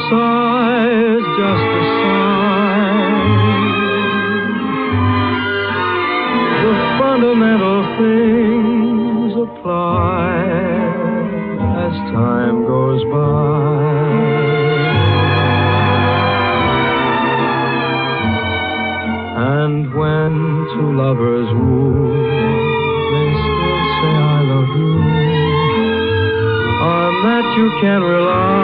sigh is just a sigh. The fundamental things apply as time goes by. And when two lovers woo, they still say I love you. On that you can rely.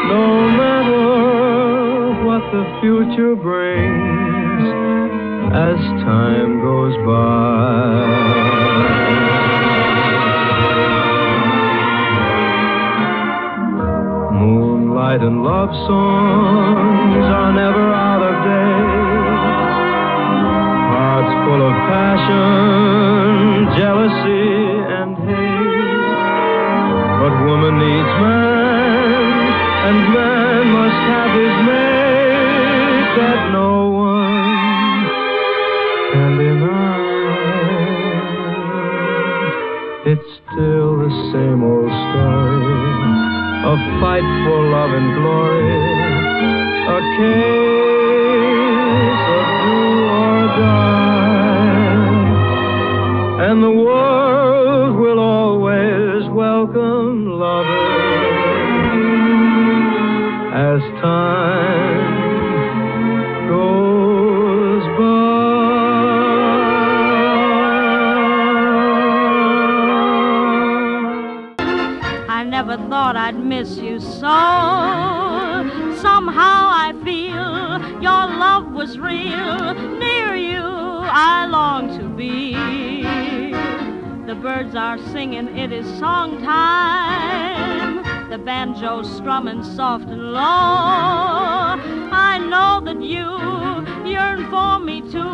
No matter what the future brings as time goes by. Moonlight and love songs are never out of date. Hearts full of passion, jealousy, and hate. But woman needs man, and man must have his mate that no one can deny. It's still the same old story, a fight for love and glory, a case of do or die. And the world will always welcome lovers as time goes by. I never thought I'd miss you so. Somehow I feel your love was real. Near you I long to be. The birds are singing, it is song time. The banjo's strumming soft and low. I know that you yearn for me too.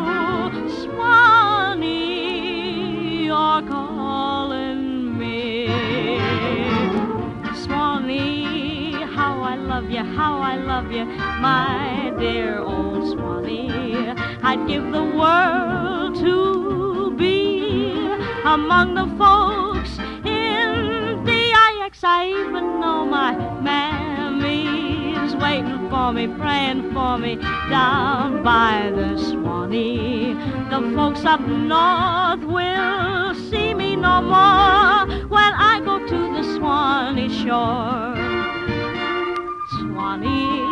Swanee, you're calling me. Swanee, how I love you, my dear old Swanee. I'd give the world to be among the folks in DIX. I even know my mammy's waiting for me, praying for me down by the Swanee. The folks up north will see me no more when I go to the Swanee shore. Swanee,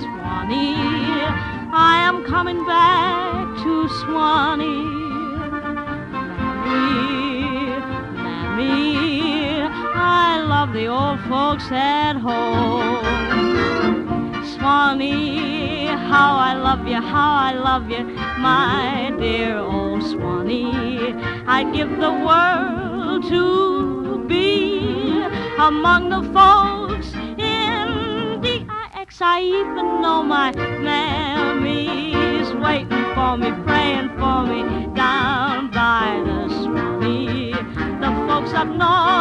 Swanee, I am coming back to Swanee. Mammy, I love the old folks at home. Swanee, how I love you, my dear old Swanee. I'd give the world to be among the folks in DIX. I even know my mammy's waiting for me, praying for me down by the Swanee. The folks up north